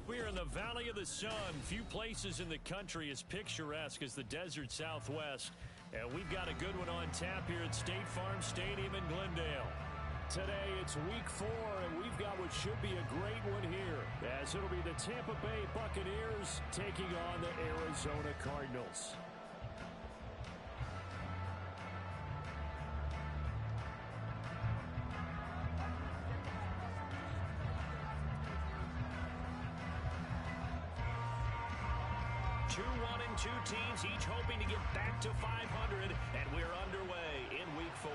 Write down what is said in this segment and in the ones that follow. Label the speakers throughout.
Speaker 1: We're in the Valley of the Sun. Few places in the country as picturesque as the desert Southwest. And we've got a good one on tap here at State Farm Stadium in Glendale. Today it's week 4, and we've got what should be a great one here, as it'll be the Tampa Bay Buccaneers taking on the Arizona Cardinals. Two teams each hoping to get back to 500, and we're underway in week 4.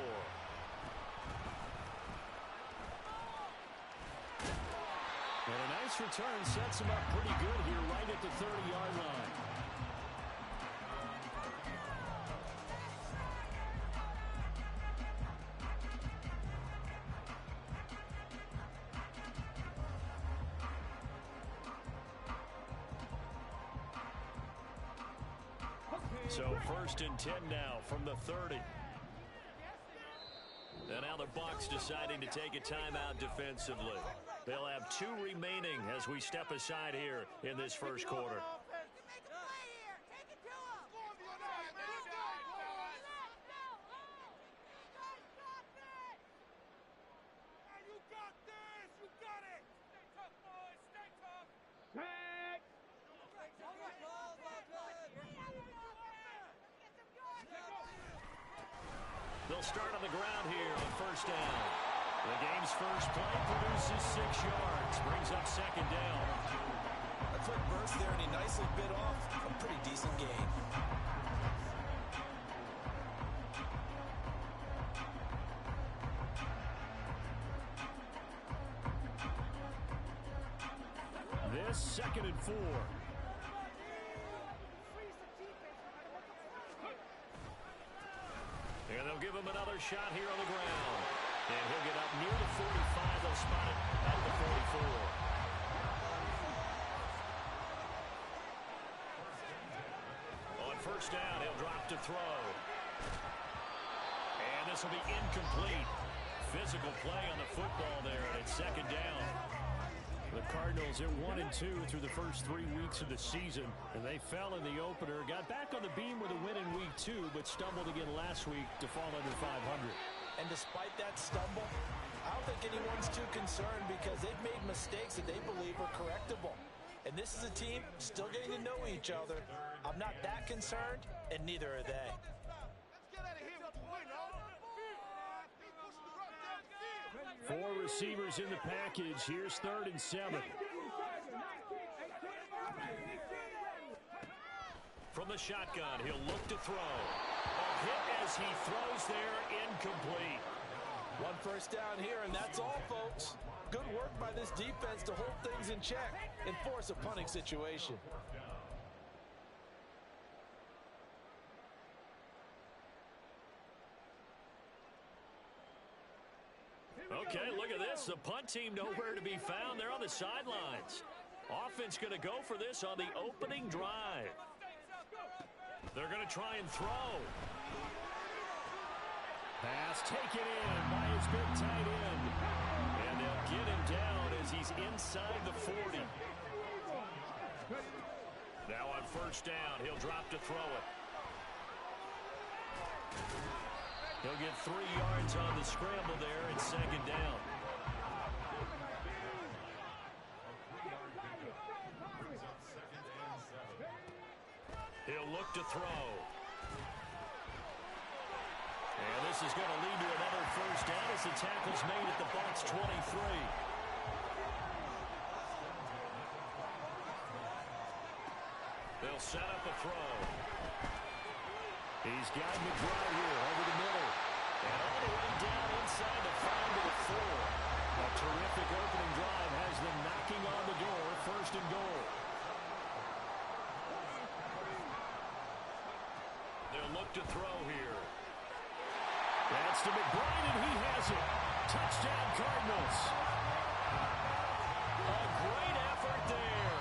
Speaker 1: And a nice return sets him up pretty good here right at the 30-yard line. So 1st and 10 now from the 30. And now the Bucs deciding to take a timeout defensively. They'll have 2 remaining as we step aside here in this first quarter. They'll start on the ground here on 1st down. The game's first play produces 6 yards, brings up 2nd down.
Speaker 2: A quick burst there, and he nicely bit off a pretty decent gain.
Speaker 1: This 2nd and 4. And they'll give him another shot here on the ground. And he'll get up near the 45. They'll spot it at the 44. On 1st down, he'll drop to throw. And this will be incomplete. Physical play on the football there, and it's 2nd down. The Cardinals are 1-2 through the first 3 weeks of the season, and they fell in the opener, got back on the beam with a win in week 2, but stumbled again last week to fall under 500.
Speaker 2: And despite that stumble, I don't think anyone's too concerned because they've made mistakes that they believe are correctable. And this is a team still getting to know each other. I'm not that concerned, and neither are they.
Speaker 1: Four receivers in the package. Here's 3rd and 7. From the shotgun, he'll look to throw. A hit as he throws there, incomplete.
Speaker 2: 1 first down here, and that's all, folks. Good work by this defense to hold things in check and force a punting situation.
Speaker 1: Okay, look at this. The punt team nowhere to be found. They're on the sidelines. Offense going to go for this on the opening drive. They're going to try and throw. Pass taken in by his big tight end. And they'll get him down as he's inside the 40. Now on 1st down, he'll drop to throw it. He'll get 3 yards on the scramble there at 2nd down. He'll look to throw. And this is going to lead to another 1st down as the tackle's made at the Bucs 23. They'll set up a throw. He's got McBride here over the middle. And all the way down inside the 5 to the 4. A terrific opening drive has them knocking on the door. 1st and goal. They'll look to throw here. That's to McBride, and he has it. Touchdown, Cardinals. A great effort there.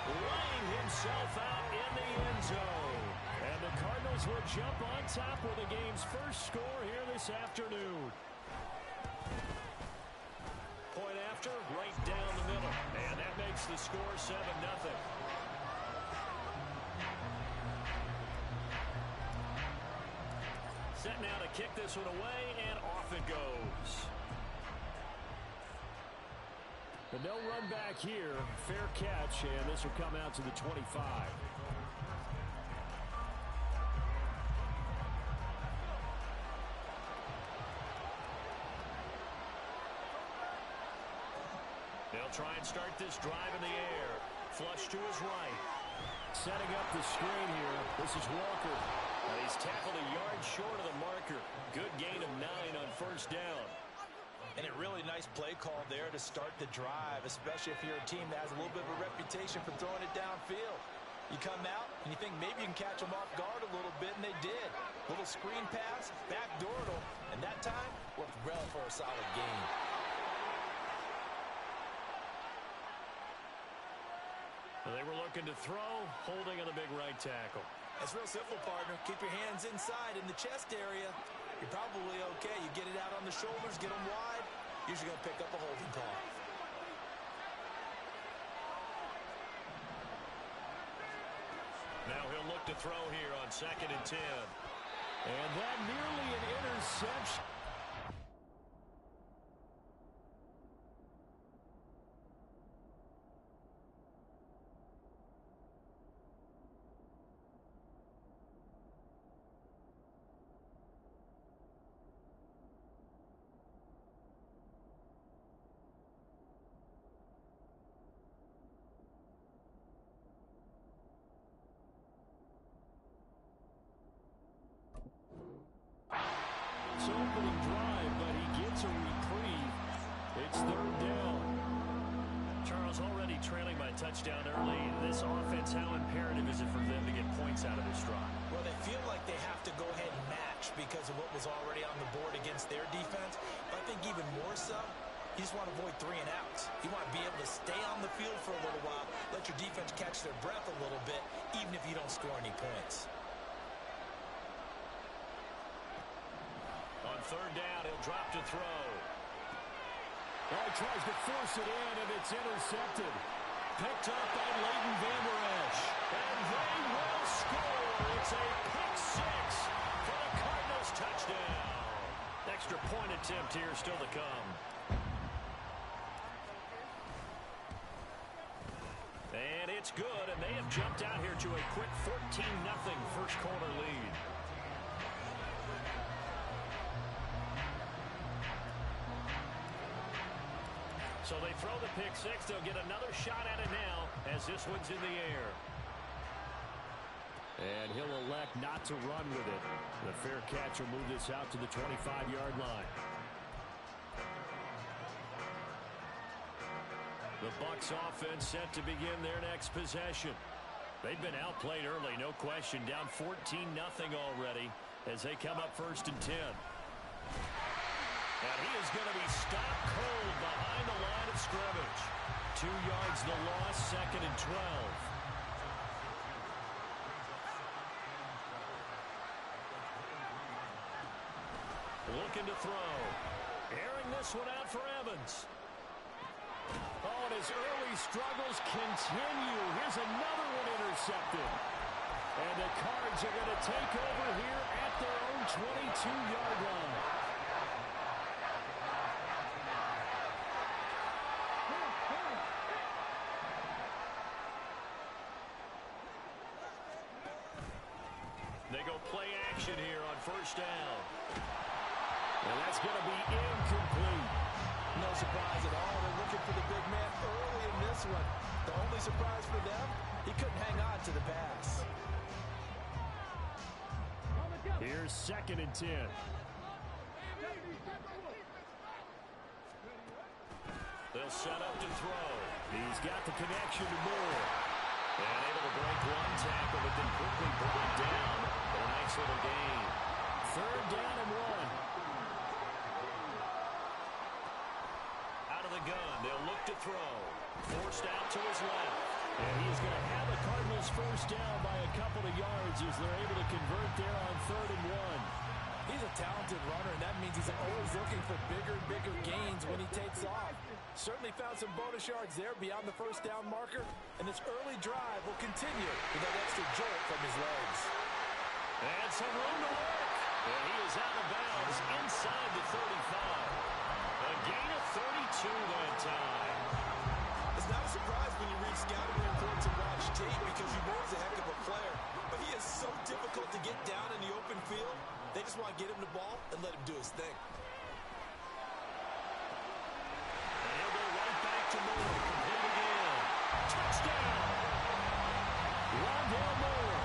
Speaker 1: Laying himself out in the end zone. And the Cardinals will jump on top with the game's first score here this afternoon. Point after, right down the middle. And that makes makes the score 7-0. Set now to kick this one away, and off it goes. But no run back here. Fair catch, and this will come out to the 25. They'll try and start this drive in the air. Flush to his right. Setting up the screen here. This is Walker. Now he's tackled a yard short of the marker. Good gain of 9 on first down.
Speaker 2: And a really nice play call there to start the drive, especially if you're a team that has a little bit of a reputation for throwing it downfield. You come out and you think maybe you can catch them off guard a little bit, and they did. Little screen pass, backdoored them, and that time worked well for a solid gain.
Speaker 1: They were looking to throw, holding on the big right tackle.
Speaker 2: That's real simple, partner. Keep your hands inside in the chest area. You're probably okay. You get it out on the shoulders, get them wide. Usually going to pick up a holding call.
Speaker 1: Now he'll look to throw here on 2nd and 10. And that nearly an interception. Opening drive, but he gets a reprieve. It's 3rd down. Charles, already trailing by touchdown early. This offense, how imperative is it for them to get points out of this drive?
Speaker 2: Well, they feel like they have to go ahead and match because of what was already on the board against their defense. But I think even more so, you just want to avoid 3 and outs. You want to be able to stay on the field for a little while, let your defense catch their breath a little bit, even if you don't score any points.
Speaker 1: On 3rd down, he'll drop to throw. Oh, he tries to force it in, and it's intercepted. Picked up by Leighton Vander Esch. And they will score. It's a pick 6 for the Cardinals touchdown. Extra point attempt here still to come. And it's good, and they have jumped out here to a quick 14-0 first quarter lead. So they throw the pick 6. They'll get another shot at it now as this one's in the air. And he'll elect not to run with it. The fair catch will move this out to the 25-yard line. The Bucs offense set to begin their next possession. They've been outplayed early, no question. Down 14-0 already as they come up 1st and 10. And he is going to be stopped cold behind the line of scrimmage. 2 yards the loss, 2nd and 12. Looking to throw. Airing this one out for Evans. Oh, and his early struggles continue. Here's another one intercepted. And the Cards are going to take over here at their own 22-yard line. They go play action here on 1st down. And that's going to be incomplete.
Speaker 2: No surprise at all. They're looking for the big man early in this one. The only surprise for them, he couldn't hang on to the pass.
Speaker 1: Here's 2nd and 10. They'll set up to throw. He's got the connection to Moore. And able to break one tackle, but then quickly brought down. A nice little gain. 3rd down and 1. Out of the gun, they'll look to throw. Forced out to his left. And he's going to have the Cardinals 1st down by a couple of yards as they're able to convert there on 3rd and 1.
Speaker 2: He's a talented runner, and that means he's always looking for bigger and bigger gains when he takes off. Certainly found some bonus yards there beyond the first down marker, and this early drive will continue with that extra jolt from his legs.
Speaker 1: And some room to work. And he is out of bounds inside the 35. A gain of 32 that time.
Speaker 3: It's not a surprise when you read scouting reports and watch tape because you know he's a heck of a player. But he is so difficult to get down in the open field. They just want to get him the ball and let him do his thing.
Speaker 1: And he'll go right back to Moore. Complete again. Touchdown. Rondale Moore.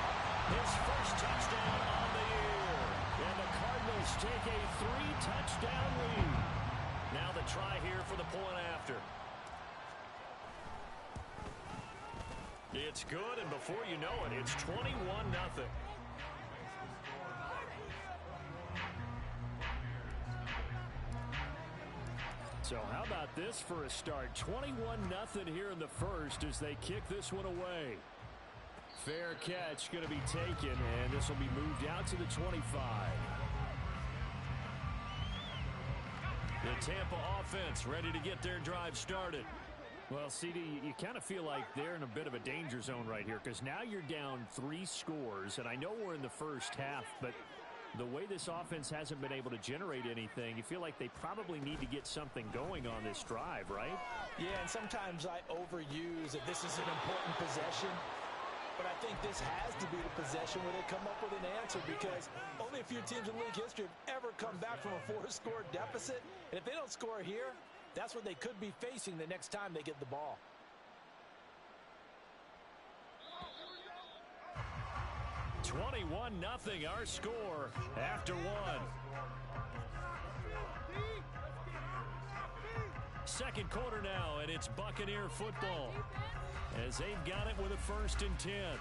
Speaker 1: His first touchdown on the year. And the Cardinals take a 3-touchdown lead. Now the try here for the point after. It's good, and before you know it, it's 21-0. So how about this for a start? 21-0 here in the first as they kick this one away. Fair catch going to be taken, and this will be moved out to the 25. The Tampa offense ready to get their drive started. Well, CD, you kind of feel like they're in a bit of a danger zone right here because now you're down 3 scores, and I know we're in the first half, but the way this offense hasn't been able to generate anything, you feel like they probably need to get something going on this drive, right?
Speaker 2: Yeah, and sometimes I overuse that this is an important possession, but I think this has to be the possession where they come up with an answer because only a few teams in league history have ever come back from a 4-score deficit, and if they don't score here, that's what they could be facing the next time they get the ball. "21-0 our score after 1. Second quarter now, and it's Buccaneer football as they've got it with a 1st and 10.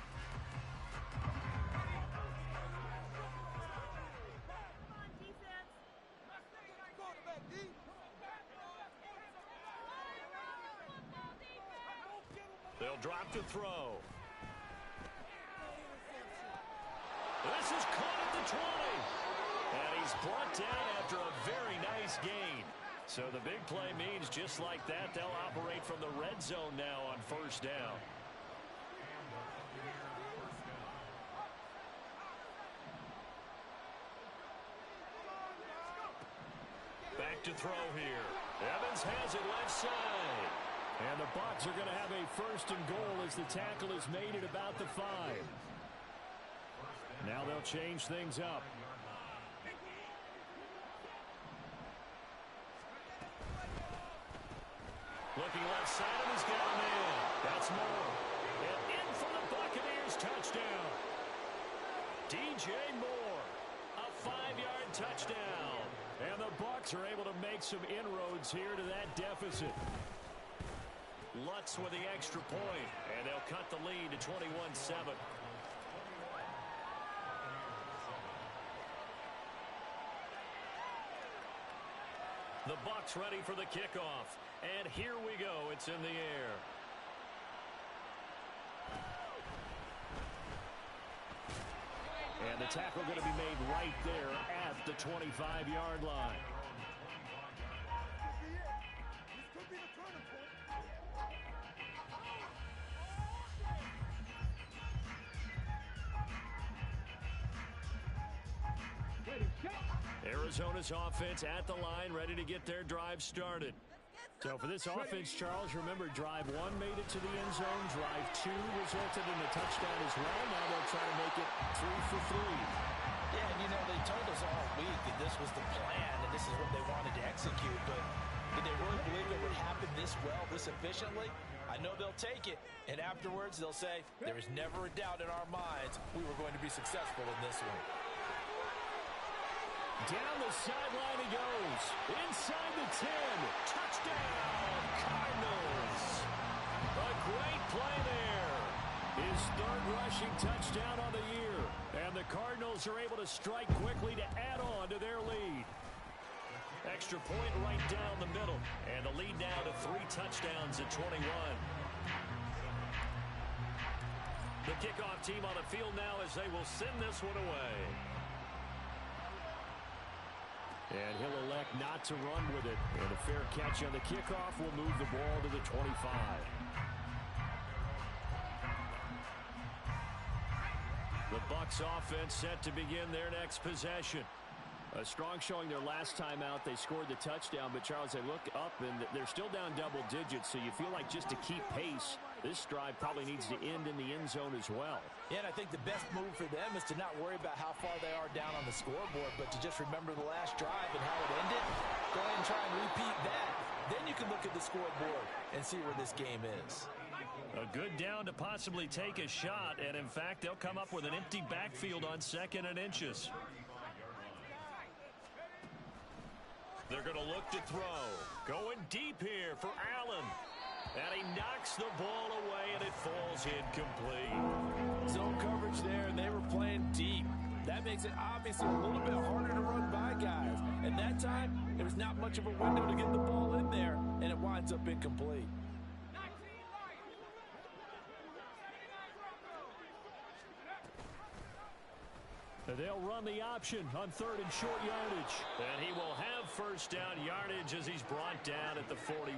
Speaker 2: They'll drop to throw. This is caught at the 20. And he's brought down after a very nice gain. So the big play means just like that, they'll operate from the red zone now on 1st down. Back to throw here. Evans has it left side. And the Bucs are going to have a 1st and goal as the tackle is made at about the 5. Now they'll change things up. Looking left side, and he's got him in. That's Moore. And in for the Buccaneers touchdown. DJ Moore, a 5-yard touchdown. And the Bucs are able to make some inroads here to that deficit. Lutz with the extra point, and they'll cut the lead to 21-7. The Bucs ready for the kickoff, and here we go. It's in the air. And the tackle going to be made right there at the 25-yard line. Arizona's offense at the line, ready to get their drive started. So for this offense, Charles, remember drive 1 made it to the end zone. Drive 2 resulted in a touchdown as well. Now they'll try to make it 3 for 3. Yeah, and you know, they told us all week that this was the plan and this is what they wanted to execute. But did they really believe it would happen this well, this efficiently? I know they'll take it. And afterwards, they'll say, there is never a doubt in our minds we were going to be successful in this one. Down the sideline he goes. Inside the 10. Touchdown, Cardinals. A great play there. His 3rd rushing touchdown on the year. And the Cardinals are able to strike quickly to add on to their lead. Extra point right down the middle. And the lead now to 3 touchdowns at 21. The kickoff team on the field now as they will send this one away.
Speaker 1: And he'll elect not to run with it. And a fair catch on the kickoff will move the ball to the 25. The Bucs offense set to begin their next possession. A strong showing their last time out. They scored the touchdown, but Charles, they look up and they're still down double digits, so you feel like just to keep pace, this drive probably needs to end in the end zone as well.
Speaker 2: Yeah, and I think the best move for them is to not worry about how far they are down on the scoreboard, but to just remember the last drive and how it ended. Go ahead and try and repeat that. Then you can look at the scoreboard and see where this game is.
Speaker 1: A good down to possibly take a shot, and in fact, they'll come up with an empty backfield on 2nd and inches. They're going to look to throw. Going deep here for Allen. And he knocks the ball away, and it falls incomplete.
Speaker 2: Zone coverage there, and they were playing deep. That makes it obviously a little bit harder to run by guys. And that time, there was not much of a window to get the ball in there, and it winds up incomplete.
Speaker 1: They'll run the option on 3rd and short yardage. And he will have first down yardage as he's brought down at the 41.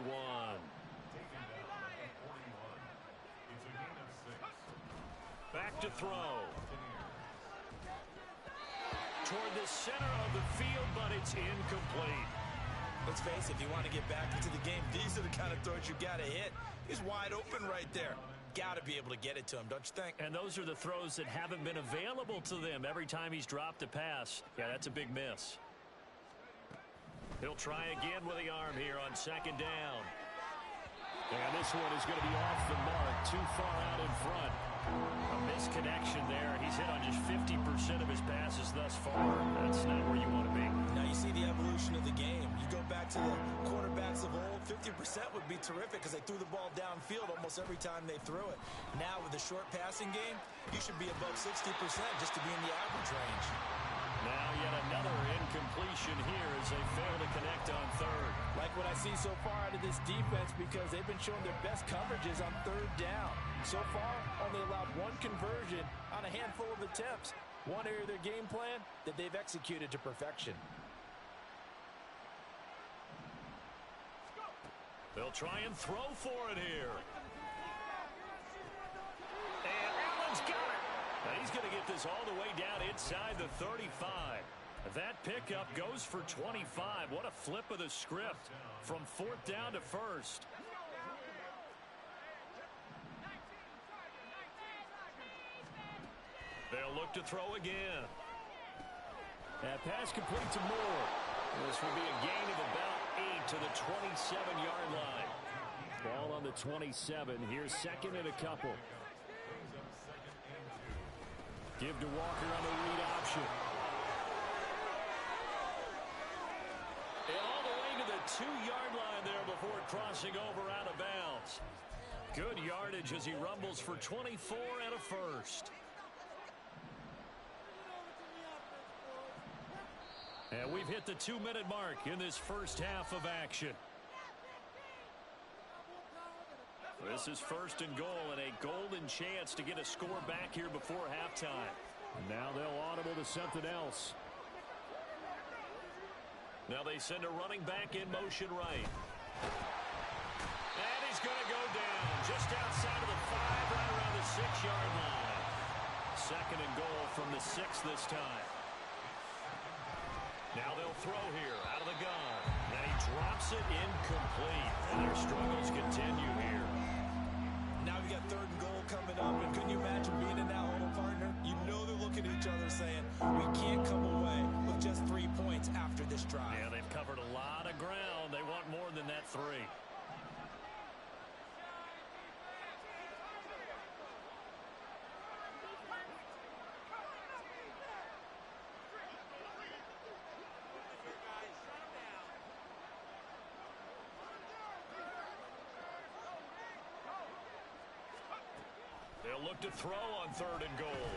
Speaker 1: Back to throw. Toward the center of the field, but it's incomplete.
Speaker 3: Let's face it, if you want to get back into the game, these are the kind of throws you got to hit. He's wide open right there. Got to be able to get it to him, don't you think?
Speaker 1: And those are the throws that haven't been available to them every time he's dropped a pass. Yeah, that's a big miss. He'll try again with the arm here on 2nd down. And this one is going to be off the mark, too far out in front. A misconnection there. He's hit on just 50% of his passes thus far. That's not where you want to be.
Speaker 3: Now you see the evolution of the game. You go back to the quarterbacks of old, 50% would be terrific because they threw the ball downfield almost every time they threw it. Now with the short passing game, you should be above 60% just to be in the average range.
Speaker 1: Now yet another incompletion here as they fail to connect on 3rd.
Speaker 2: Like what I see so far out of this defense because they've been showing their best coverages on 3rd down. So far, only allowed one conversion on a handful of attempts. One area of their game plan that they've executed to perfection.
Speaker 1: They'll try and throw for it here. And Allen's got it. Now he's going to get this all the way down inside the 35. That pickup goes for 25. What a flip of the script from 4th down to 1st. They'll look to throw again. That pass complete to Moore. This will be a gain of about 8 to the 27-yard line. Ball on the 27. Here's 2nd and a couple. Give to Walker on the read option. And all the way to the 2-yard line there before crossing over out of bounds. Good yardage as he rumbles for 24 and a first. And we've hit the 2-minute mark in this first half of action. This is 1st and goal and a golden chance to get a score back here before halftime. Now they'll audible to something else. Now they send a running back in motion right. And he's going to go down just outside of the 5, right around the 6-yard line. 2nd and goal from the 6 this time. Now they'll throw here out of the gun. And he drops it incomplete. And their struggles continue here.
Speaker 3: Now we got 3rd and goal coming up. And can you imagine being in that huddle, partner? You know they're looking at each other saying, we can't come away with just 3 points after this drive.
Speaker 1: Yeah, they've covered a lot of ground. They want more than that 3. They'll look to throw on 3rd and goal.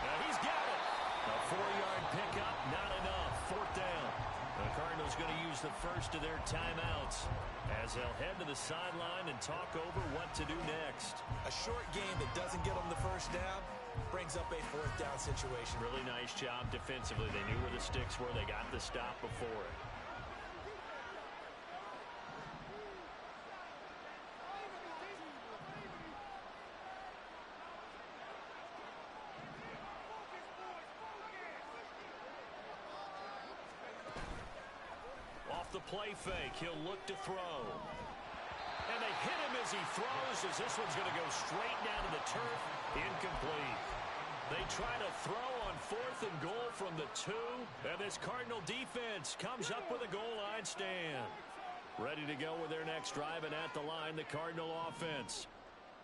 Speaker 1: Now he's got it. A 4-yard pickup, not enough. 4th down. The Cardinals going to use the first of their timeouts as they'll head to the sideline and talk over what to do next.
Speaker 3: A short game that doesn't get them the first down brings up a fourth down situation.
Speaker 1: Really nice job defensively. They knew where the sticks were. They got the stop before it. Off the play fake, he'll look to throw. And they hit him as he throws, as this one's going to go straight down to the turf. Incomplete. They try to throw on 4th and goal from the 2. And this Cardinal defense comes up with a goal line stand. Ready to go with their next drive, and at the line, the Cardinal offense.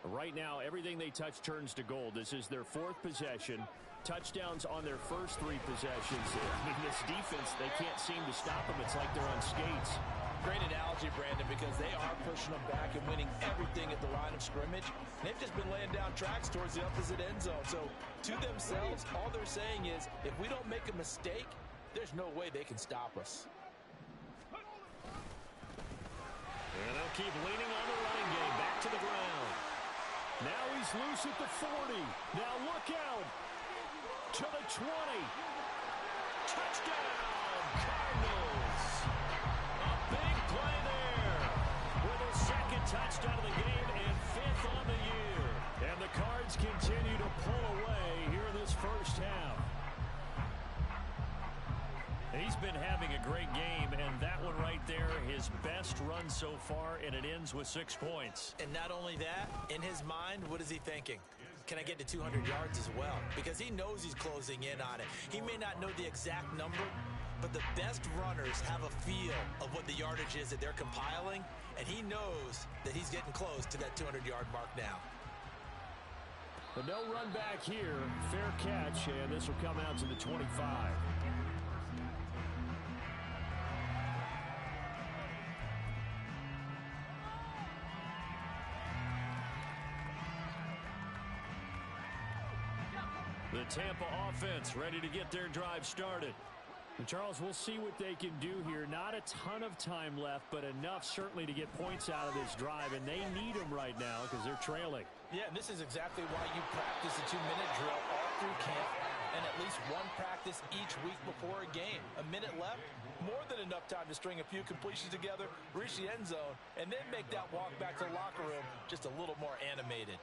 Speaker 1: Right now, everything they touch turns to gold. This is their 4th possession. Touchdowns on their first 3 possessions. I mean, this defense, they can't seem to stop them. It's like they're on skates.
Speaker 2: Great analogy, Brandon, because they are pushing them back and winning everything at the line of scrimmage. They've just been laying down tracks towards the opposite end zone. So, to themselves, all they're saying is, if we don't make a mistake, there's no way they can stop us.
Speaker 1: And they'll keep leaning on the running game. Back to the ground. Now he's loose at the 40. Now look out. To the 20. Touchdown, Cardinals. A big play there with a second touchdown of the game and 5th on the year. And the Cards continue to pull away here in this first half. He's been having a great game, and that one right there, his best run so far, and it ends with 6 points.
Speaker 2: And not only that, in his mind, what is he thinking? Can I get to 200 yards as well? Because he knows he's closing in on it. He may not know the exact number, but the best runners have a feel of what the yardage is that they're compiling, and he knows that he's getting close to that 200-yard mark now.
Speaker 1: But no run back here. Fair catch, and this will come out to the 25. The Tampa offense ready to get their drive started. And Charles, we'll see what they can do here. Not a ton of time left, but enough certainly to get points out of this drive, and they need them right now because they're trailing.
Speaker 2: Yeah, and this is exactly why you practice a 2-minute drill all through camp and at least one practice each week before a game. A minute left, more than enough time to string a few completions together, reach the end zone, and then make that walk back to the locker room just a little more animated.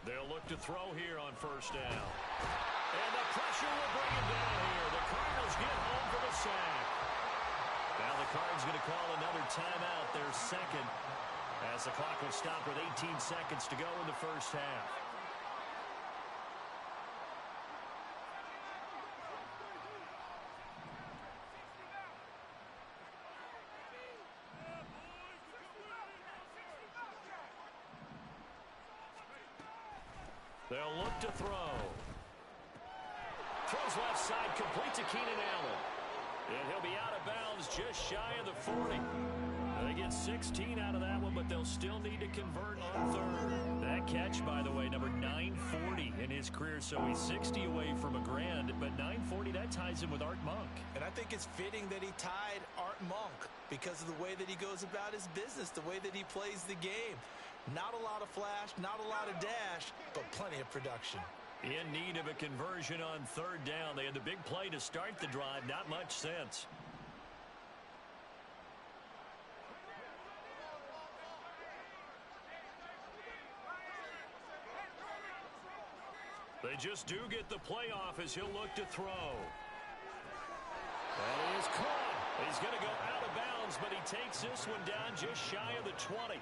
Speaker 1: They'll look to throw here on first down. And the pressure will bring him down here. The Cardinals get home for the sack. Now the Cards going to call another timeout, their second, as the clock will stop with 18 seconds to go in the first half. They'll look to throw. Throws left side, complete to Keenan Allen. And he'll be out of bounds just shy of the 40. They get 16 out of that one, but they'll still need to convert on third. That catch, by the way, number 940 in his career, so he's 60 away from a grand, but 940, that ties him with Art Monk.
Speaker 2: And I think it's fitting that he tied Art Monk because of the way that he goes about his business, the way that he plays the game. Not a lot of flash, not a lot of dash, but plenty of production.
Speaker 1: In need of a conversion on third down. They had the big play to start the drive. Not much sense. They just do get the play off as he'll look to throw. And he is caught. He's going to go out of bounds, but he takes this one down just shy of the 20.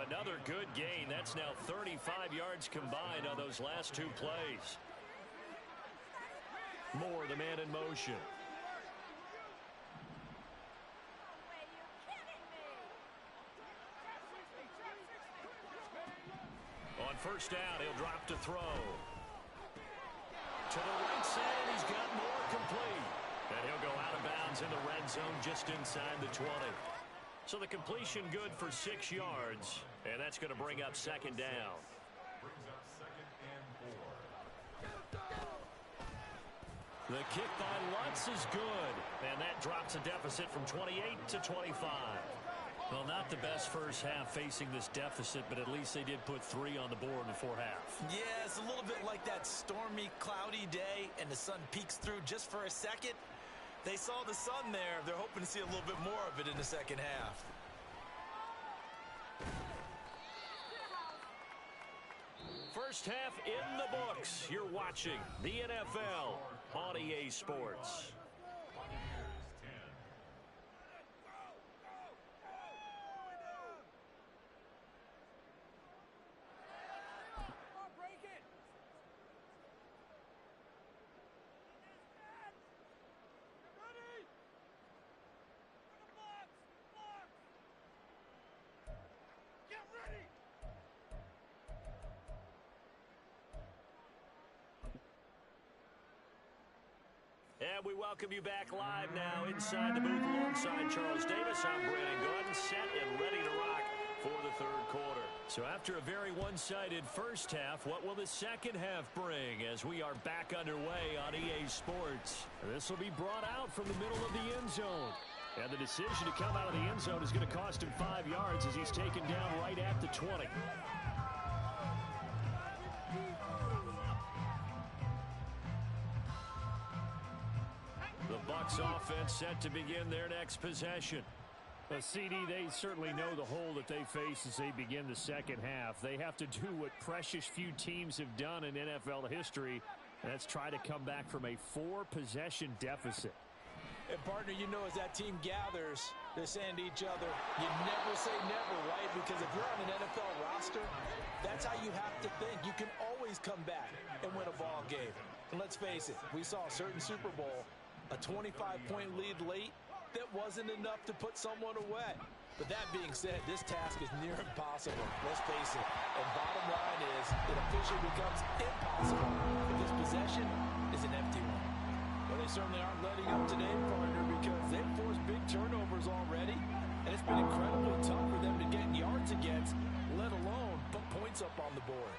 Speaker 1: Another good gain. That's now 35 yards combined on those last 2 plays. Moore, the man in motion. On first down, he'll drop to throw. To the right side, he's got Moore complete. And he'll go out of bounds in the red zone just inside the 20. So the completion good for 6 yards, and that's going to bring up second down. The kick by Lutz is good, and that drops a deficit from 28 to 25. Well, not the best first half facing this deficit, but at least they did put 3 on the board before half.
Speaker 3: Yeah, it's a little bit like that stormy, cloudy day, and the sun peeks through just for a second. They saw the sun there. They're hoping to see a little bit more of it in the second half.
Speaker 1: First half in the books. You're watching the NFL on EA Sports. And we welcome you back live now inside the booth alongside Charles Davis. I'm Brandon Gordon, set and ready to rock for the third quarter. So after a very one-sided first half, what will the second half bring as we are back underway on EA Sports? This will be brought out from the middle of the end zone. And the decision to come out of the end zone is going to cost him 5 yards as he's taken down right at the 20. The Bucs offense set to begin their next possession. CD, they certainly know the hole that they face as they begin the second half. They have to do what precious few teams have done in NFL history. That's try to come back from a 4-possession deficit.
Speaker 2: And partner, you know, as that team gathers, they're saying to each other, you never say never, right? Because if you're on an NFL roster, that's how you have to think. You can always come back and win a ball game. And let's face it, we saw a certain Super Bowl, a 25-point lead late, that wasn't enough to put someone away. But that being said, this task is near impossible. Let's face it. And bottom line is, it officially becomes impossible if this possession is an empty one. Well, they certainly aren't letting up today, partner, because they've forced big turnovers already. And it's been incredibly tough for them to get yards against, let alone put points up on the board.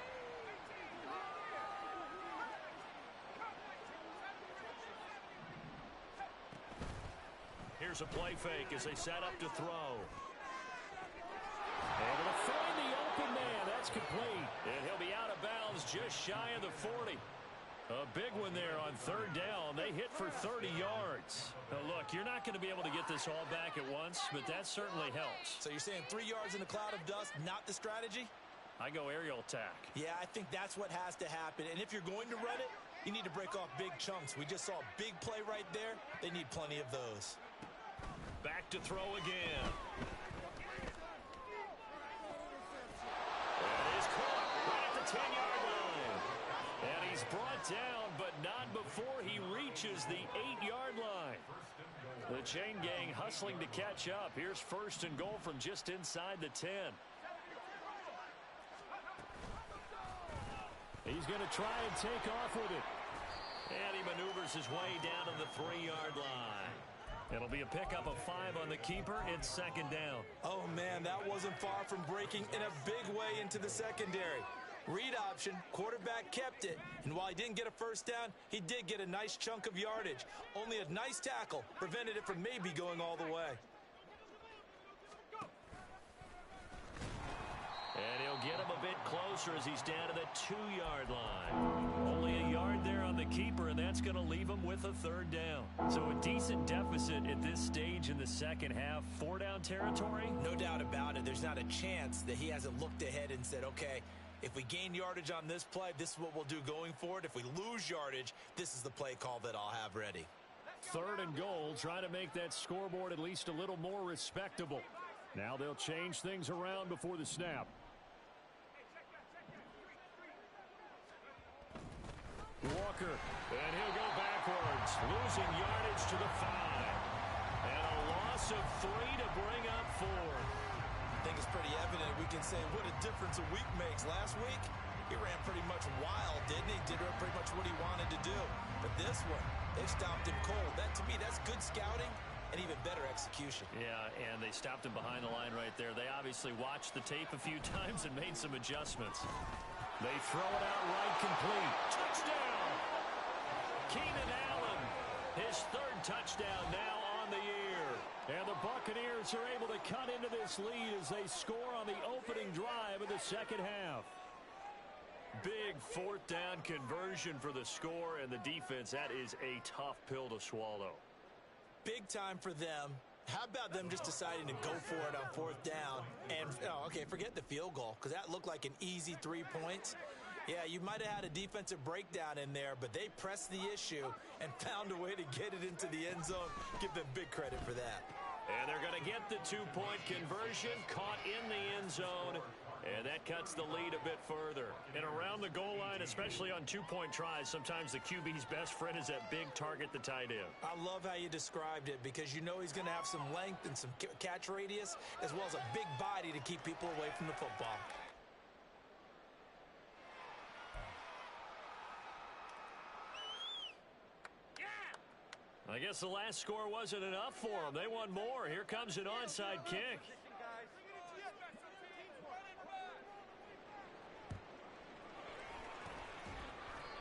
Speaker 1: Here's a play fake as they set up to throw. Able to find the open man. That's complete. And he'll be out of bounds just shy of the 40. A big one there on third down. They hit for 30 yards. Now, look, you're not going to be able to get this all back at once, but that certainly helps.
Speaker 3: So you're saying 3 yards in a cloud of dust, not the strategy?
Speaker 1: I go aerial attack.
Speaker 3: Yeah, I think that's what has to happen. And if you're going to run it, you need to break off big chunks. We just saw a big play right there. They need plenty of those.
Speaker 1: Back to throw again. And he's caught right at the 10-yard line. And he's brought down, but not before he reaches the 8-yard line. The chain gang hustling to catch up. Here's first and goal from just inside the 10. He's going to try and take off with it. And he maneuvers his way down to the 3-yard line. It'll be a pickup of 5 on the keeper. It's second down.
Speaker 3: Oh, man, that wasn't far from breaking in a big way into the secondary. Read option, quarterback kept it. And while he didn't get a first down, he did get a nice chunk of yardage. Only a nice tackle prevented it from maybe going all the way.
Speaker 1: And he'll get him a bit closer as he's down to the 2-yard line. Only a yard there on the keeper, and that's going to leave him with a third down. So a decent deficit at this stage in the second half. 4-down territory?
Speaker 3: No doubt about it. There's not a chance that he hasn't looked ahead and said, okay, if we gain yardage on this play, this is what we'll do going forward. If we lose yardage, this is the play call that I'll have ready.
Speaker 1: Third and goal, trying to make that scoreboard at least a little more respectable. Now they'll change things around before the snap. Walker, and he'll go backwards, losing yardage to the 5. And a loss of 3 to bring up 4.
Speaker 3: I think it's pretty evident. We can say what a difference a week makes. Last week, he ran pretty much wild, didn't he? Did pretty much what he wanted to do. But this one, they stopped him cold. That, to me, that's good scouting and even better execution.
Speaker 1: Yeah, and they stopped him behind the line right there. They obviously watched the tape a few times and made some adjustments. They throw it out right, complete. Touchdown! Keenan Allen, his third touchdown now on on the year. And the Buccaneers are able to cut into this lead as they score on the opening drive of the second half. Big fourth down conversion for the score, and the defense, that is a tough pill to swallow.
Speaker 3: Big time for them. How about them just deciding to go for it on fourth down? And, okay, forget the field goal, because that looked like an easy 3 points. Yeah, you might have had a defensive breakdown in there, but they pressed the issue and found a way to get it into the end zone. Give them big credit for that.
Speaker 1: And they're going to get the two-point conversion, caught in the end zone, and that cuts the lead a bit further. And around the goal line, especially on two-point tries, sometimes the QB's best friend is that big target, the tight end.
Speaker 3: I love how you described it, because you know he's going to have some length and some catch radius, as well as a big body to keep people away from the football.
Speaker 1: I guess the last score wasn't enough for them. They want more. Here comes an onside kick.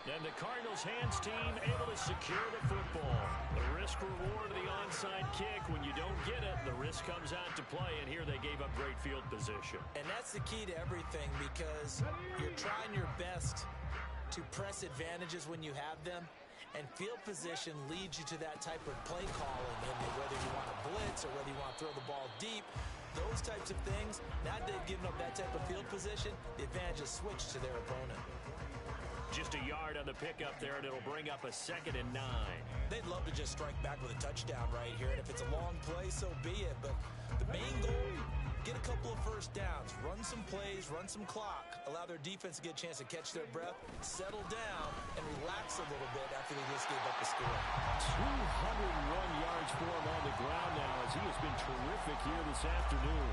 Speaker 1: And the Cardinals' hands team able to secure the football. The risk-reward of the onside kick. When you don't get it, the risk comes out to play, and here they gave up great field position.
Speaker 3: And that's the key to everything, because you're trying your best to press advantages when you have them. And field position leads you to that type of play calling, and whether you want to blitz or whether you want to throw the ball deep, those types of things. Now that they've given up that type of field position, the advantage is switched to their opponent.
Speaker 1: Just a yard on the pickup there, and it'll bring up a 2nd and 9.
Speaker 3: They'd love to just strike back with a touchdown right here, and if it's a long play, so be it. But the main goal, get a couple of first downs, run some plays, run some clock, allow their defense to get a chance to catch their breath, settle down, and relax a little bit after they just gave up the score.
Speaker 1: 201 yards for him on the ground now, as he has been terrific here this afternoon.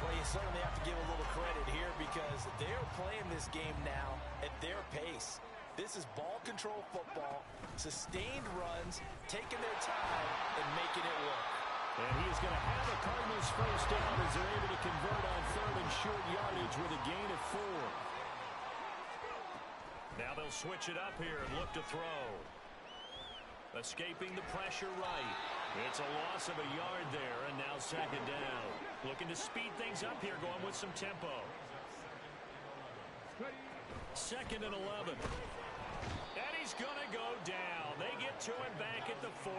Speaker 2: Well, you certainly have to give a little credit here, because they're playing this game now at their pace. This is ball control football, sustained runs, taking their time, and making it work.
Speaker 1: And he is going to have the Cardinals first down as they're able to convert on 3rd and short yardage with a gain of 4. Now they'll switch it up here and look to throw. Escaping the pressure right. It's a loss of a yard there, and now 2nd down. Looking to speed things up here, going with some tempo. 2nd and 11. And he's going to go down. They get to him back at the 40.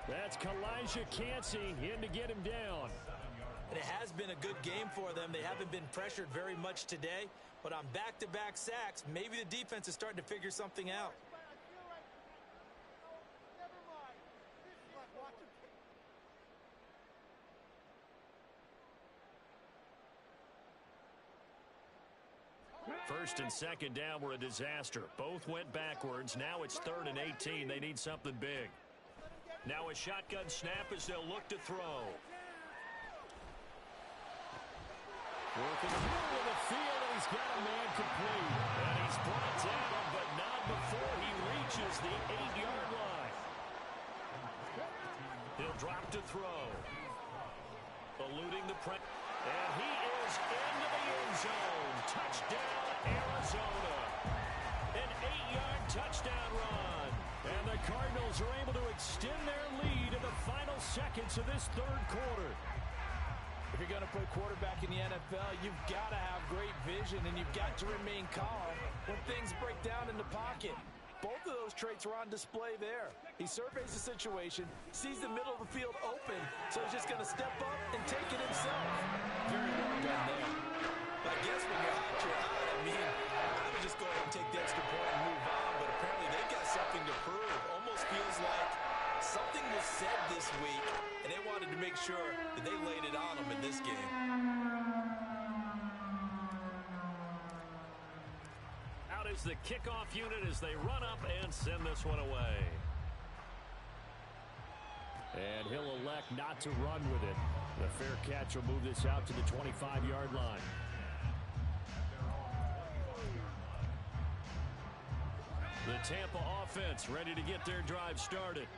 Speaker 1: That's Kalijah Kancey in to get him down.
Speaker 3: And it has been a good game for them. They haven't been pressured very much today, but on back-to-back sacks, maybe the defense is starting to figure something out.
Speaker 1: First and 2nd down were a disaster. Both went backwards. Now it's 3rd and 18. They need something big. Now a shotgun snap as they'll look to throw. Working the middle of the field, and he's got a man complete. And he's brought down, but not before he reaches the 8-yard line. He'll drop to throw. Eluding the press. And he is into the end zone. Touchdown, Arizona. An 8-yard touchdown run. And the Cardinals are able to extend their lead in the final seconds of this 3rd quarter.
Speaker 2: If you're going to play quarterback in the NFL, you've got to have great vision, and you've got to remain calm when things break down in the pocket. Both of those traits were on display there. He surveys the situation, sees the middle of the field open, so he's just going to step up and take it himself. Very well done there.
Speaker 3: But I guess when you're hot, you're hot. I mean, I would just go ahead and take the extra point and move on, but apparently they've got something to prove. Almost feels like something was said this week, and they wanted to make sure that they laid it on them in this game.
Speaker 1: Out is the kickoff unit as they run up and send this one away. And he'll elect not to run with it. The fair catch will move this out to the 25-yard line. The Tampa offense ready to get their drive started.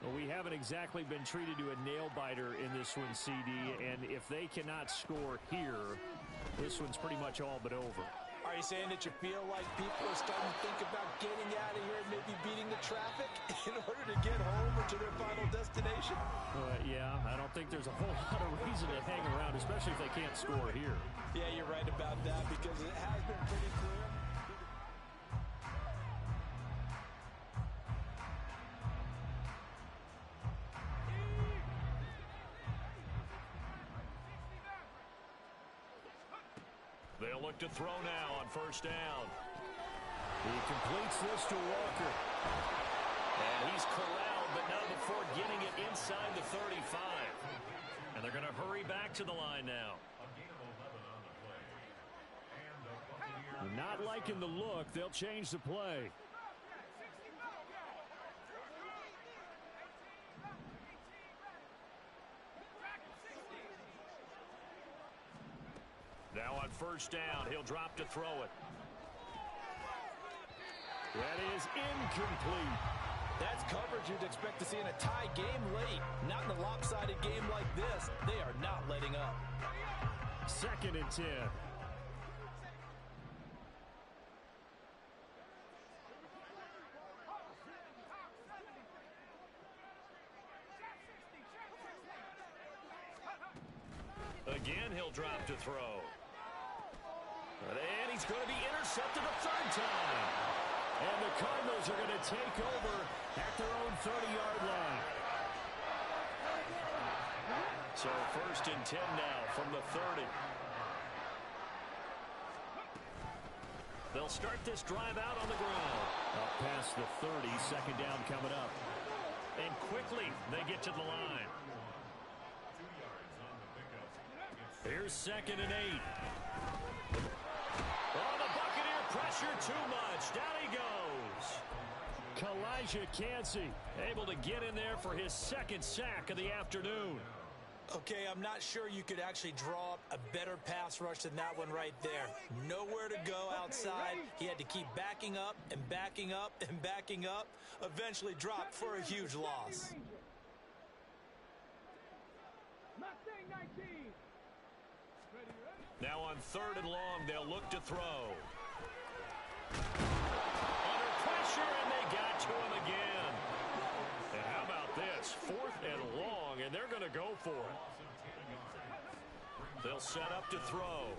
Speaker 1: Well, we haven't exactly been treated to a nail-biter in this one, CD, and if they cannot score here, this one's pretty much all but over.
Speaker 2: Are you saying that you feel like people are starting to think about getting out of here and maybe beating the traffic in order to get home or to their final destination?
Speaker 1: Yeah, I don't think there's a whole lot of reason to hang around, especially if they can't score here.
Speaker 2: Yeah, you're right about that because it has been pretty clear.
Speaker 1: They'll look to throw now on first down. He completes this to Walker. And he's corralled, but not before getting it inside the 35. And they're going to hurry back to the line now. Not liking the look. They'll change the play. Now on first down, he'll drop to throw it. That is incomplete.
Speaker 2: That's coverage you'd expect to see in a tie game late. Not in a lopsided game like this. They are not letting up.
Speaker 1: 2nd and 10. Again, he'll drop to throw. And he's going to be intercepted a 3rd time. And the Cardinals are going to take over at their own 30-yard line. So 1st and 10 now from the 30. They'll start this drive out on the ground. Up past the 30, 2nd down coming up. And quickly they get to the line. Here's 2nd and 8. Oh, the Buccaneer pressure too much. Down he goes. Kalijah Kancey able to get in there for his 2nd sack of the afternoon.
Speaker 2: Okay, I'm not sure you could actually draw up a better pass rush than that one right there. Nowhere to go outside. He had to keep backing up and backing up and backing up. Eventually dropped for a huge loss.
Speaker 1: Now on 3rd and long, they'll look to throw. Under pressure, and they got to him again. And how about this? 4th and long, and they're going to go for it. They'll set up to throw.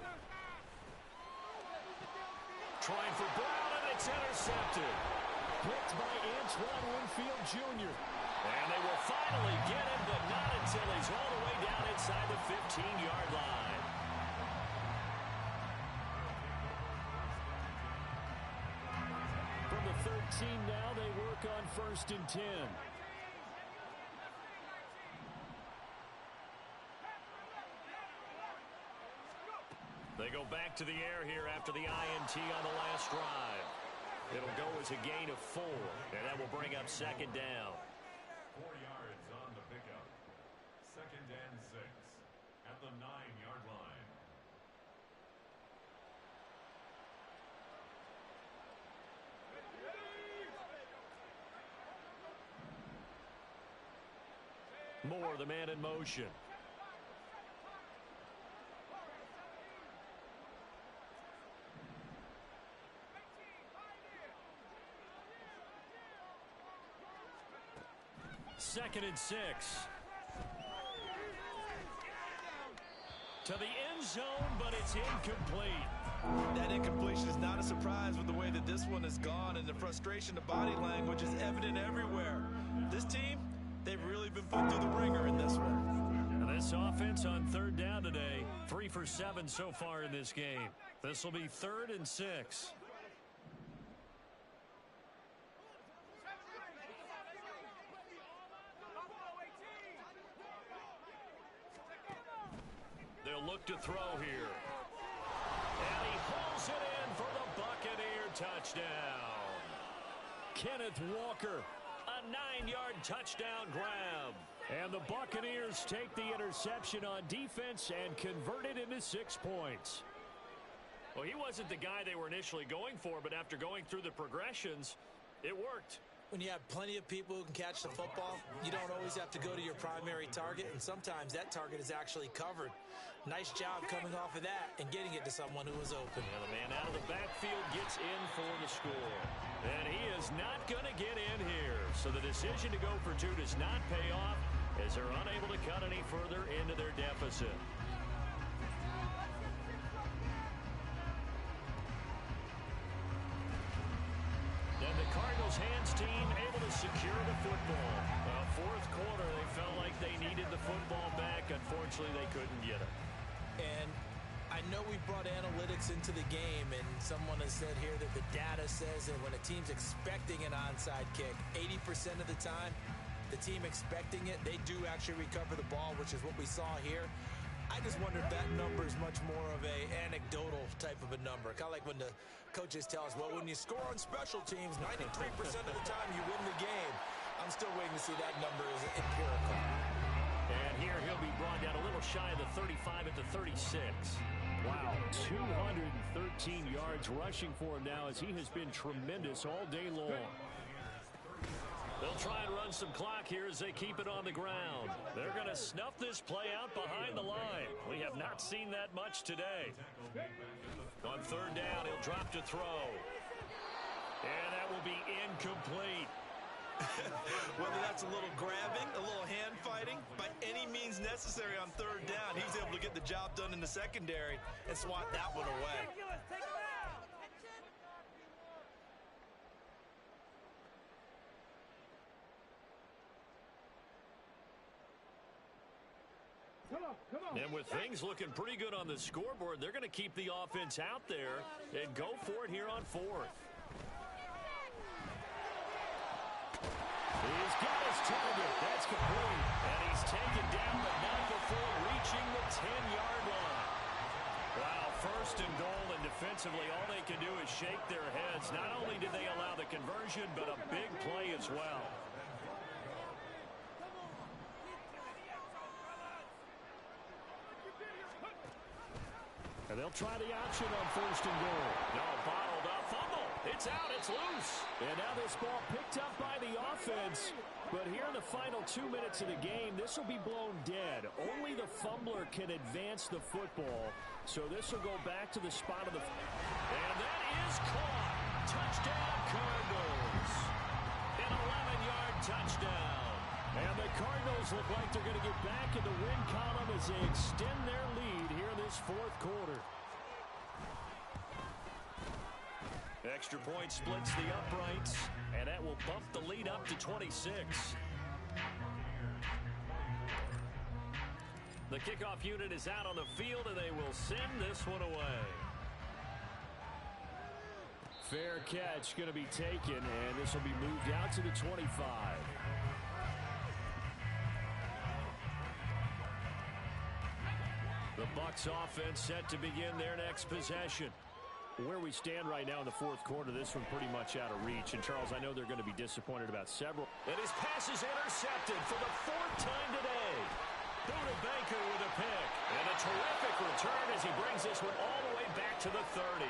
Speaker 1: Trying for Brown, and it's intercepted. Picked by Antoine Winfield Jr. And they will finally get him, but not until he's all the way down inside the 15-yard line. From the 13 now, they work on 1st and 10. They go back to the air here after the INT on the last drive. It'll go as a gain of 4, and that will bring up 2nd down.
Speaker 4: 4 yards on the pickup. 2nd and 6 at the 9-yard line.
Speaker 1: Moore, the man in motion. Second and 6. To the end zone, but it's incomplete.
Speaker 3: That incompletion is not a surprise with the way that this one has gone, and the frustration, the body language is evident everywhere. This team, they've really been put through the ringer in this one.
Speaker 1: And this offense on 3rd down today, 3 for 7 so far in this game. This will be 3rd and 6. They'll look to throw here. And he pulls it in for the Buccaneer touchdown. Kenneth Walker, a 9-yard touchdown grab. And the Buccaneers take the interception on defense and convert it into 6 points. Well, he wasn't the guy they were initially going for, but after going through the progressions, it worked.
Speaker 2: When you have plenty of people who can catch the football, you don't always have to go to your primary target, and sometimes that target is actually covered. Nice job coming off of that and getting it to someone who was open.
Speaker 1: And the man out of the backfield gets in for the score. And he is not going to get in here. So the decision to go for two does not pay off as they're unable to cut any further into their deficit. And the Cardinals hands team able to secure the football. Fourth quarter, they felt like they needed the football back. Unfortunately, they couldn't get it.
Speaker 2: And I know we brought analytics into the game, and someone has said here that the data says that when a team's expecting an onside kick, 80% of the time, the team expecting it, they do actually recover the ball, which is what we saw here. I just wonder if that number is much more of a anecdotal type of a number. Kind of like when the coaches tell us, well, when you score on special teams, 93% of the time you win the game. I'm still waiting to see that number is empirical.
Speaker 1: And here he'll be brought down a little shy of the 35 at the 36. Wow, 213 yards rushing for him now as he has been tremendous all day long. They'll try and run some clock here as they keep it on the ground. They're going to snuff this play out behind the line. We have not seen that much today. On third down, he'll drop to throw. And that will be incomplete.
Speaker 3: Whether that's a little grabbing, a little hand fighting, by any means necessary on third down, he's able to get the job done in the secondary and swat that one away.
Speaker 1: And with things looking pretty good on the scoreboard, they're going to keep the offense out there and go for it here on fourth. He's got his target. That's complete. And he's taken down, but not before reaching the 10-yard line. Wow, first and goal, and defensively, all they can do is shake their heads. Not only did they allow the conversion, but a big play as well. And they'll try the option on first and goal. No, bottled up. Fumble. It's out. It's loose. And now this ball picked up by the offense. But here in the final 2 minutes of the game, this will be blown dead. Only the fumbler can advance the football. So this will go back to the spot of the... And that is caught. Touchdown, Cardinals. An 11-yard touchdown. And the Cardinals look like they're going to get back in the win column as they extend their lead here in this fourth quarter. Extra point splits the uprights, and that will bump the lead up to 26. The kickoff unit is out on the field, and they will send this one away. Fair catch going to be taken, and this will be moved out to the 25. The Bucs offense set to begin their next possession. Where we stand right now in the fourth quarter, this one pretty much out of reach. And, Charles, I know they're going to be disappointed about several. And his pass is intercepted for the fourth time today. Buda Baker with a pick. And a terrific return as he brings this one all the way back to the 30.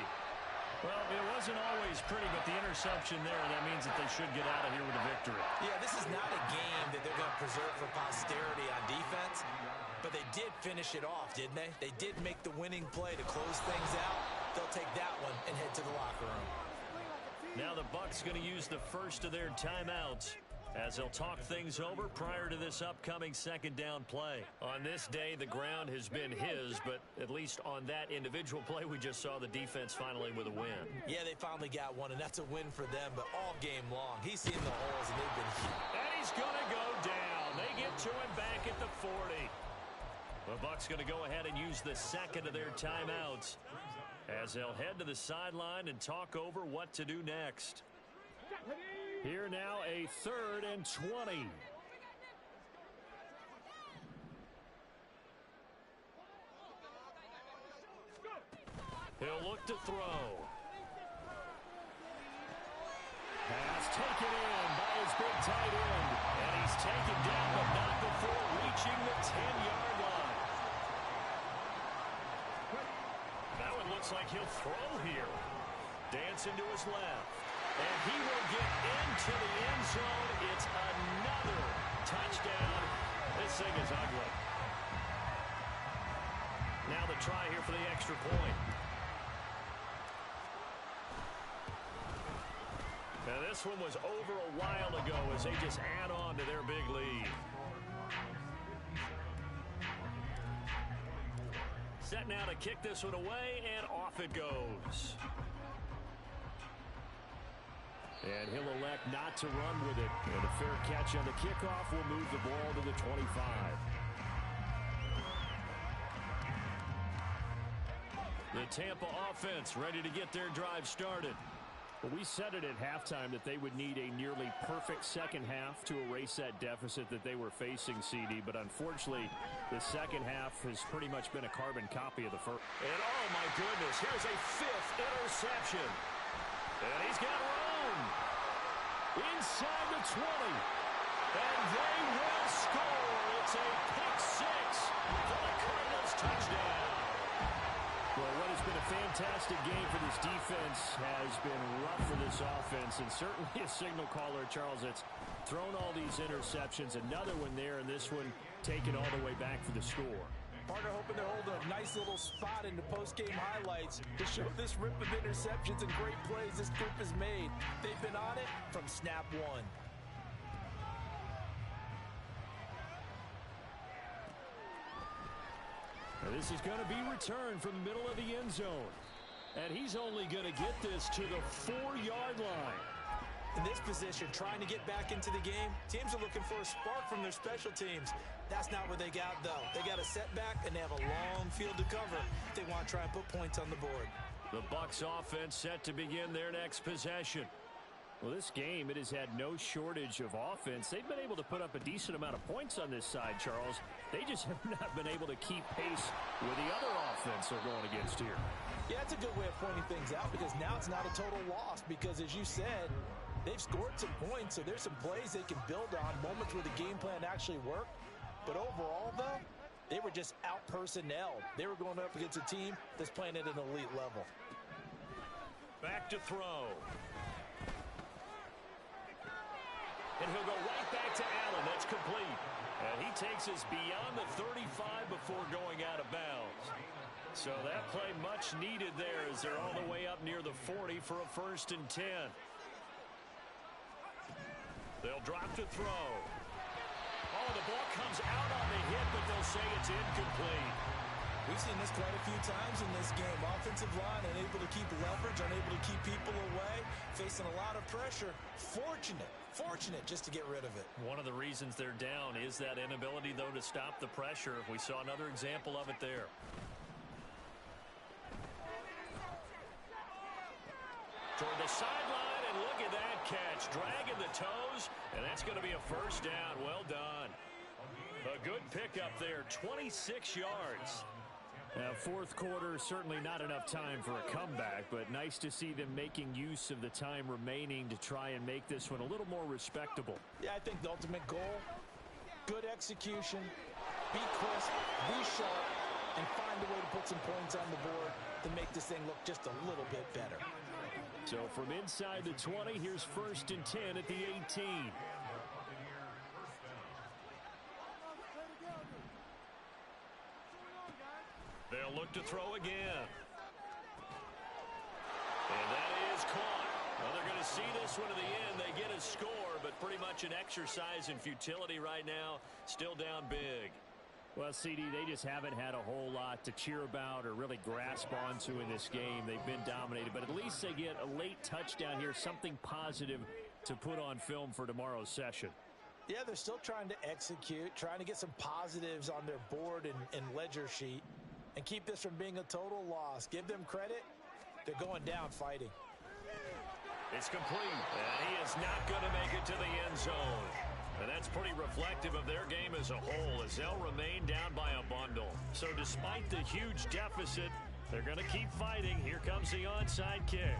Speaker 1: Well, it wasn't always pretty, but the interception there, that means that they should get out of here with a victory.
Speaker 2: Yeah, this is not a game that they're going to preserve for posterity on defense. But they did finish it off, didn't they? They did make the winning play to close things out. They'll take that one and head to the locker room.
Speaker 1: Now the Bucs going to use the first of their timeouts as they'll talk things over prior to this upcoming second down play. On this day, the ground has been his, but at least on that individual play, we just saw the defense finally with a win.
Speaker 2: Yeah, they finally got one, and that's a win for them, but all game long, he's seen the holes, and they've been huge.
Speaker 1: And he's going to go down. They get to him back at the 40. The Bucs going to go ahead and use the second of their timeouts as they'll head to the sideline and talk over what to do next. Here now, a 3rd and 20. He'll look to throw. Pass taken in by his big tight end. And he's taken down, but not before reaching the 10-yard line. That one looks like he'll throw here. Dancing to his left. And he will get into the end zone. It's another touchdown. This thing is ugly. Now the try here for the extra point. Now this one was over a while ago as they just add on to their big lead. Set now to kick this one away, and off it goes. And he'll elect not to run with it. And a fair catch on the kickoff will move the ball to the 25. The Tampa offense ready to get their drive started. Well, we said it at halftime that they would need a nearly perfect second half to erase that deficit that they were facing, CD. But unfortunately, the second half has pretty much been a carbon copy of the first. And oh my goodness, here's a 5th interception. And he's got room inside the 20. And they will score. It's a pick 6 for the Cardinals touchdown. Well, what has been a fantastic game for this defense has been rough for this offense, and certainly a signal caller, Charles, that's thrown all these interceptions. Another one there, and this one taken all the way back for the score.
Speaker 2: Partner hoping they're holding a nice little spot in the post-game highlights to show this rip of interceptions and great plays this group has made. They've been on it from snap one.
Speaker 1: Now this is going to be returned from the middle of the end zone. And he's only going to get this to the 4-yard line.
Speaker 2: In this position, trying to get back into the game, teams are looking for a spark from their special teams. That's not what they got, though. They got a setback, and they have a long field to cover if they want to try and put points on the board.
Speaker 1: The Bucs offense set to begin their next possession. Well, this game, it has had no shortage of offense. They've been able to put up a decent amount of points on this side, Charles. They just have not been able to keep pace with the other offense they're going against here.
Speaker 2: Yeah, that's a good way of pointing things out because now it's not a total loss because, as you said, they've scored some points, so there's some plays they can build on, moments where the game plan actually worked. But overall, though, they were just out-personnelled. They were going up against a team that's playing at an elite level.
Speaker 1: Back to throw. And he'll go right back to Allen. That's complete. And he takes us beyond the 35 before going out of bounds. So that play much needed there as they're all the way up near the 40 for a 1st and 10. They'll drop to throw. Oh, the ball comes out on the hit, but they'll say it's incomplete.
Speaker 2: We've seen this quite a few times in this game. Offensive line unable to keep leverage, unable to keep people away, facing a lot of pressure. Fortunate just to get rid of it.
Speaker 1: One of the reasons they're down is that inability, though, to stop the pressure. We saw another example of it there. Toward the sideline, and look at that catch. Dragging the toes, and that's going to be a 1st down. Well done. A good pickup there, 26 yards. Now, 4th quarter, certainly not enough time for a comeback, but nice to see them making use of the time remaining to try and make this one a little more respectable.
Speaker 2: Yeah, I think the ultimate goal, good execution, be crisp, be sharp, and find a way to put some points on the board to make this thing look just a little bit better.
Speaker 1: So from inside the 20, here's 1st and 10 at the 18. They'll look to throw again. And that is caught. Well, they're going to see this one to the end. They get a score, but pretty much an exercise in futility right now. Still down big. Well, CD, they just haven't had a whole lot to cheer about or really grasp onto in this game. They've been dominated, but at least they get a late touchdown here, something positive to put on film for tomorrow's session.
Speaker 2: Yeah, they're still trying to execute, trying to get some positives on their board and ledger sheet and keep this from being a total loss. Give them credit. They're going down fighting.
Speaker 1: It's complete. And he is not going to make it to the end zone. And that's pretty reflective of their game as a whole as they'll remain down by a bundle. So despite the huge deficit, they're going to keep fighting. Here comes the onside kick.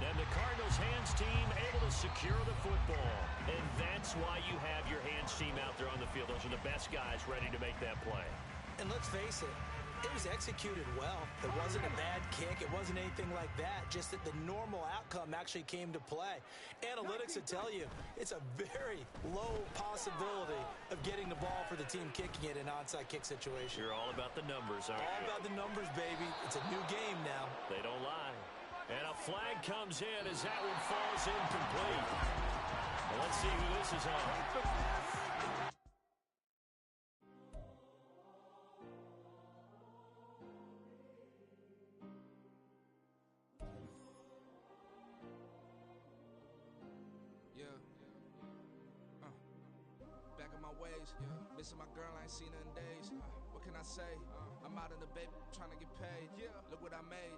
Speaker 1: And the Cardinals hands team able to secure the football. And that's why you have your hands team out there on the field. Those are the best guys ready to make that play.
Speaker 2: And let's face it, It was executed well. It wasn't a bad kick. It wasn't anything like that. Just that the normal outcome actually came to play. Analytics will tell you it's a very low possibility of getting the ball for the team kicking it in an onside kick situation.
Speaker 1: You're all about the numbers, aren't you?
Speaker 2: All about the numbers, baby. It's a new game now.
Speaker 1: They don't lie. And a flag comes in as that one falls incomplete. Well, let's see who this is on.
Speaker 5: Back in my ways, missing my girl, I ain't seen her in days. What can I say? I'm out in the baby, trying to get paid. Look what I made.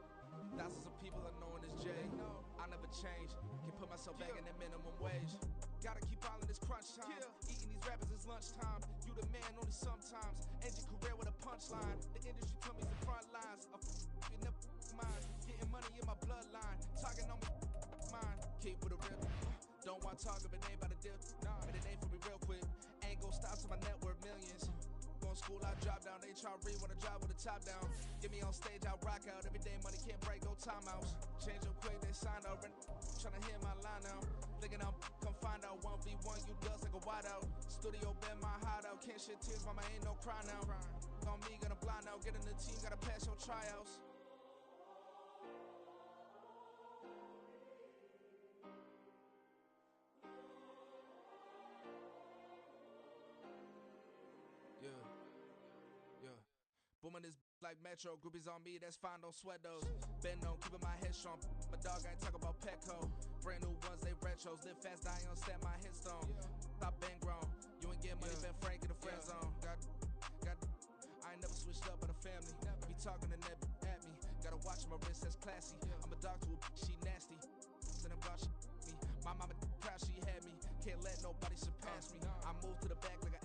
Speaker 5: Thousands of people are knowing this Jay. I never change. Can put myself back in that minimum wage. Gotta keep all in this crunch time. Eating these rappers is lunchtime. You the man only sometimes. End your career with a punchline. The industry told me the front lines. You never mind. Getting money in my bloodline. Talking on me mine. Keep with a real. Don't want to talk if it ain't about the deal. But it ain't for me real quick. Ain't gon' stop till my net worth millions. Going school, I drop down. HRE wanna drive with the top down. Get me on stage, I rock out. Every day money can't break, no timeouts. Change up quick, they sign up. Tryna hear my line now. Thinking I'm come find out 1v1, you dust like a wideout. Studio been my hideout. Can't shed tears, mama ain't no cry now. On me, gonna blind out. Get in the team, gotta pass your tryouts. Booming this like Metro, groupies on me, that's fine, don't sweat those. Been on, keeping my head strong. My dog ain't talking about Petco. Brand new ones, they retros. Live fast, die on set, my headstone. Stop been grown. You ain't getting money, been frank in the friend zone. I ain't never switched up on the family. Be talking to that at me. Gotta watch my wrist, that's classy. I'm a dog to a she nasty. Send them God, she me. My mama proud she had me. Can't let nobody surpass me. I move to the back like an